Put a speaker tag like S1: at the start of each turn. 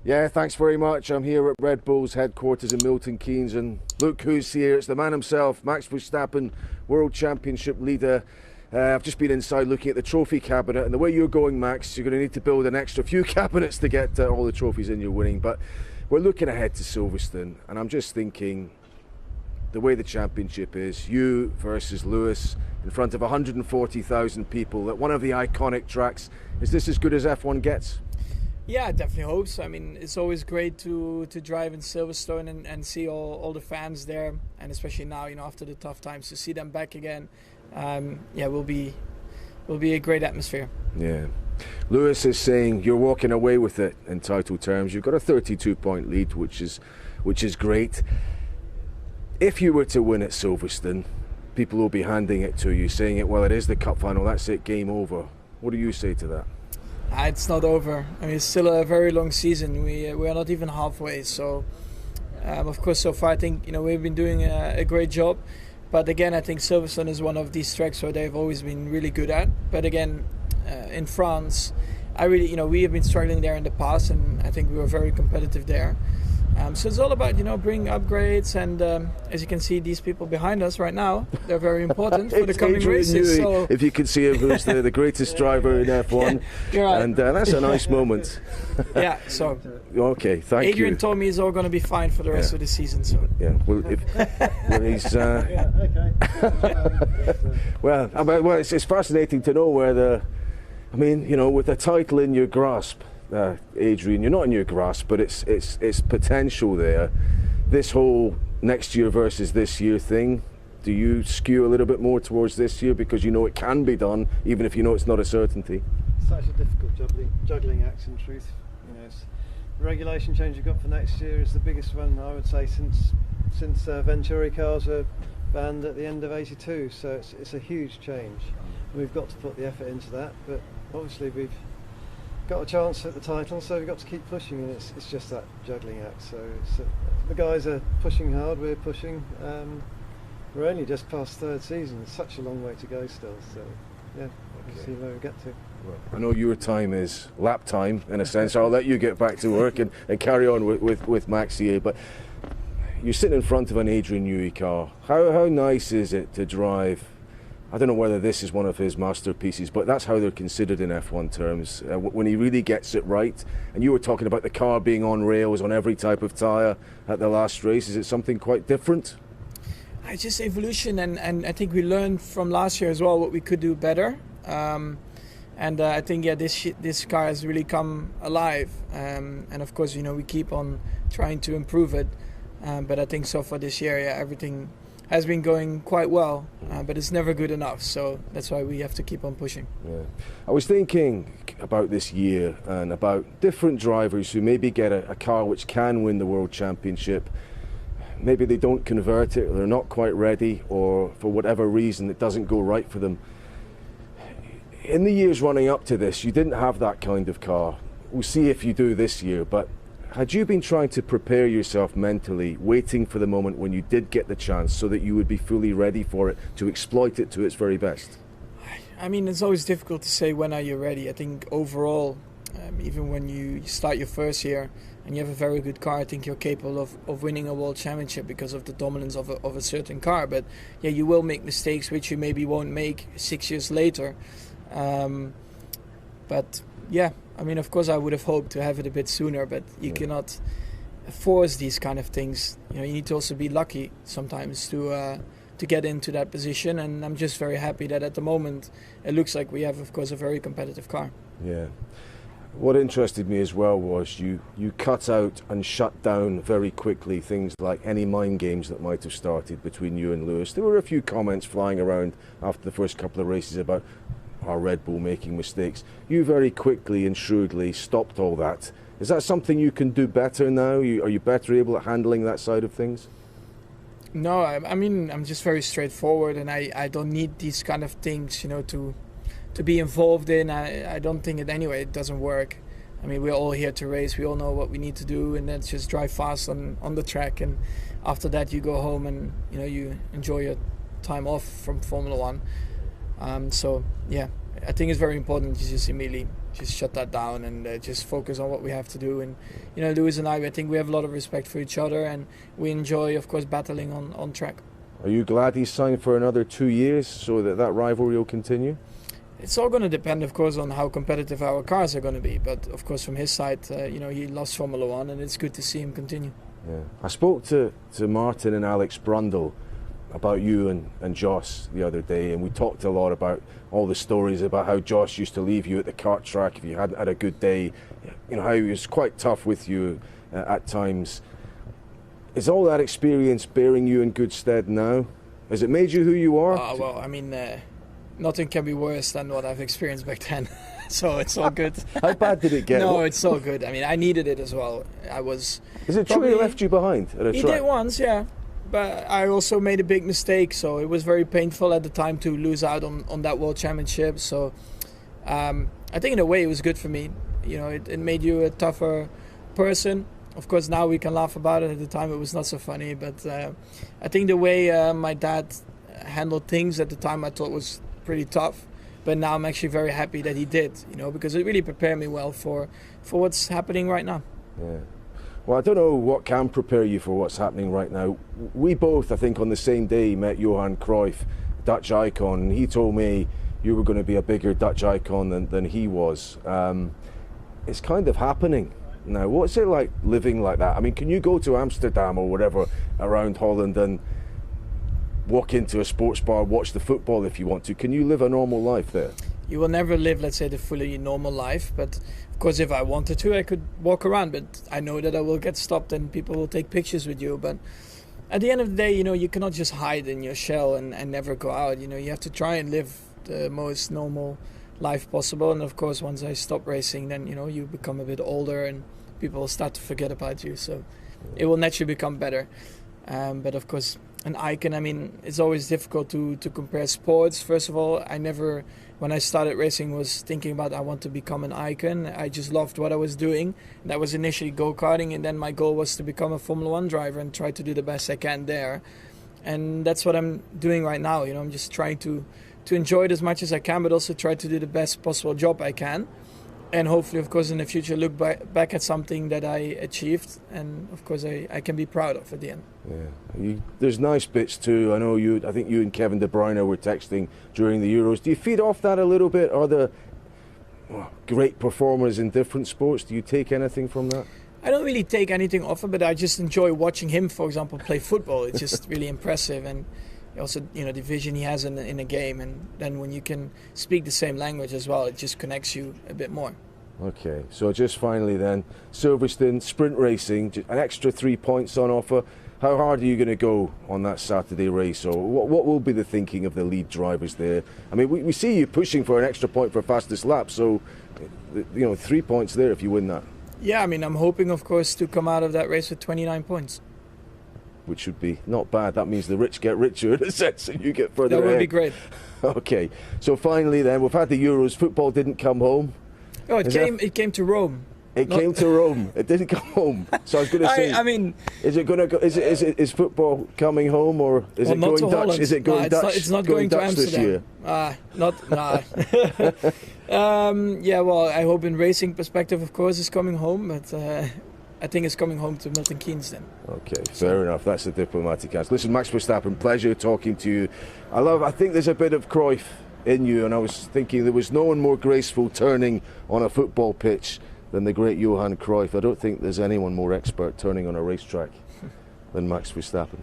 S1: Yeah, thanks very much. I'm here at Red Bull's headquarters in Milton Keynes, and look who's here. It's the man himself, Max Verstappen, World Championship leader. I've just been inside looking at the trophy cabinet, and the way you're going, Max, you're going to need to build an extra few cabinets to get all the trophies in you're winning. But we're looking ahead to Silverstone, and I'm just thinking, the way the championship is, you versus Lewis in front of 140,000 people at one of the iconic tracks. Is this as good as F1 gets?
S2: Yeah, I definitely hope so. I mean, it's always great to drive in Silverstone and see all the fans there, and especially now, after the tough times, to see them back again. Will be a great atmosphere.
S1: Yeah. Lewis is saying you're walking away with it in title terms. You've got a 32-point lead, which is great. If you were to win at Silverstone, people will be handing it to you, saying it is the cup final, that's it, game over. What do you say to that?
S2: It's not over. I mean, it's still a very long season. We are not even halfway. So, of course, so far I think we've been doing a great job. But again, I think Silverstone is one of these tracks where they've always been really good at. But again, in France, we have been struggling there in the past, and I think we were very competitive there. So it's all about bringing upgrades, and as you can see, these people behind us right now, they're very important for the coming races. So
S1: if you can see him, who's the greatest driver in F1,
S2: you're right.
S1: And that's a nice moment.
S2: Yeah. So
S1: okay, thank you.
S2: Adrian told me it's all going to be fine for the rest of the season. So
S1: yeah, he's well, it's fascinating to know where with the title in your grasp. Adrian, you're not in your grasp, but it's potential there. This whole next year versus this year thing, do you skew a little bit more towards this year because it can be done, even if it's not a certainty?
S3: Such a difficult juggling act, in truth. The regulation change you've got for next year is the biggest one, I would say, since Venturi cars were banned at the end of '82. So it's a huge change. We've got to put the effort into that, but obviously we've got a chance at the title, so we've got to keep pushing, and it's just that juggling act. So the guys are pushing hard, we're pushing. We're only just past third season. It's such a long way to go still. So yeah, we'll see where we get to.
S1: Well, I know your time is lap time in a sense. I'll let you get back to work and carry on with Max here. But you're sitting in front of an Adrian Newey car. How nice is it to drive? I don't know whether this is one of his masterpieces, but that's how they're considered in F1 terms. When he really gets it right, and you were talking about the car being on rails on every type of tyre at the last race, is it something quite different?
S2: It's just evolution, and I think we learned from last year as well what we could do better. I think this car has really come alive, and of course we keep on trying to improve it. But I think so far this year, everything has been going quite well, but it's never good enough, so that's why we have to keep on pushing.
S1: Yeah. I was thinking about this year and about different drivers who maybe get a car which can win the World Championship. Maybe they don't convert it, or they're not quite ready, or for whatever reason it doesn't go right for them. In the years running up to this, you didn't have that kind of car. We'll see if you do this year, but had you been trying to prepare yourself mentally, waiting for the moment when you did get the chance so that you would be fully ready for it, to exploit it to its very best?
S2: I mean, it's always difficult to say when are you ready. I think overall, even when you start your first year and you have a very good car, I think you're capable of winning a world championship because of the dominance of a certain car. But yeah, you will make mistakes which you maybe won't make 6 years later. But yeah, I mean, of course, I would have hoped to have it a bit sooner, but you cannot force these kind of things. You need to also be lucky sometimes to get into that position. And I'm just very happy that at the moment it looks like we have, of course, a very competitive car.
S1: Yeah. What interested me as well was you cut out and shut down very quickly things like any mind games that might have started between you and Lewis. There were a few comments flying around after the first couple of races about our Red Bull making mistakes. You very quickly and shrewdly stopped all that. Is that something you can do better now? Are you better able at handling that side of things?
S2: No, I mean, I'm just very straightforward, and I don't need these kind of things, to be involved in. I don't think it doesn't work. I mean, we're all here to race. We all know what we need to do, and that's just drive fast on the track. And after that, you go home and you enjoy your time off from Formula One. So yeah, I think it's very important to just immediately just shut that down and just focus on what we have to do. And Lewis and I think we have a lot of respect for each other, and we enjoy, of course, battling on track.
S1: Are you glad he's signed for another 2 years so that rivalry will continue?
S2: It's all going to depend, of course, on how competitive our cars are going to be. But of course, from his side, he loves Formula One, and it's good to see him continue.
S1: Yeah. I spoke to Martin and Alex Brundle about you and Joss the other day, and we talked a lot about all the stories about how Joss used to leave you at the kart track if you hadn't had a good day. How he was quite tough with you at times. Is all that experience bearing you in good stead now? Has it made you who you are?
S2: Well, I mean, nothing can be worse than what I've experienced back then. So it's all good.
S1: How bad did it get?
S2: No, it's all good. I mean, I needed it as well.
S1: Is it true he left you behind at a track?
S2: He did once, yeah. But I also made a big mistake, so it was very painful at the time to lose out on that World Championship. So I think in a way it was good for me. It made you a tougher person. Of course, now we can laugh about it. At the time it was not so funny. But I think the way my dad handled things at the time I thought was pretty tough. But now I'm actually very happy that he did, because it really prepared me well for what's happening right now.
S1: Yeah. Well, I don't know what can prepare you for what's happening right now. We both, I think, on the same day met Johan Cruyff, Dutch icon, and he told me you were going to be a bigger Dutch icon than he was. It's kind of happening now. What's it like living like that? I mean, can you go to Amsterdam or whatever around Holland and walk into a sports bar, watch the football if you want to? Can you live a normal life there?
S2: You will never live, let's say, the fully normal life, but of course if I wanted to I could walk around, but I know that I will get stopped and people will take pictures with you. But at the end of the day, you cannot just hide in your shell and never go out. You have to try and live the most normal life possible. And of course once I stop racing, then you become a bit older and people will start to forget about you, so it will naturally become better. But of course, an icon, I mean, it's always difficult to compare sports. First of all, when I started racing, was thinking about I want to become an icon. I just loved what I was doing. That was initially go-karting, and then my goal was to become a Formula One driver and try to do the best I can there. And that's what I'm doing right now. I'm just trying to enjoy it as much as I can, but also try to do the best possible job I can. And hopefully, of course, in the future, look back at something that I achieved, and of course, I can be proud of at the end.
S1: Yeah, there's nice bits too. I think you and Kevin De Bruyne were texting during the Euros. Do you feed off that a little bit? Are there great performers in different sports? Do you take anything from that?
S2: I don't really take anything off it, but I just enjoy watching him, for example, play football. It's just really impressive, and also, the vision he has in a game, and then when you can speak the same language as well, it just connects you a bit more.
S1: Okay, so just finally then, Silverstone sprint racing, an extra 3 points on offer. How hard are you going to go on that Saturday race, or what will be the thinking of the lead drivers there? I mean, we see you pushing for an extra point for fastest lap, so 3 points there if you win that.
S2: Yeah, I mean, I'm hoping, of course, to come out of that race with 29 points.
S1: Which would be not bad. That means the rich get richer in a sense, and you get further ahead.
S2: That would be great.
S1: Okay, so finally then, we've had the Euros. Football didn't come home.
S2: Oh, it came to Rome.
S1: It came to Rome. It didn't come home. So I was going to say,
S2: I mean,
S1: is it going to go? Is football coming home, or is it going Dutch?
S2: Holland.
S1: Is it going Dutch?
S2: It's not going to
S1: Dutch
S2: Amsterdam this year. Yeah, well, I hope in racing perspective, of course, it's coming home, but I think it's coming home to Milton Keynes then.
S1: Okay, fair enough. That's the diplomatic answer. Listen, Max Verstappen, pleasure talking to you. I think there's a bit of Cruyff in you, and I was thinking there was no one more graceful turning on a football pitch than the great Johan Cruyff. I don't think there's anyone more expert turning on a racetrack than Max Verstappen.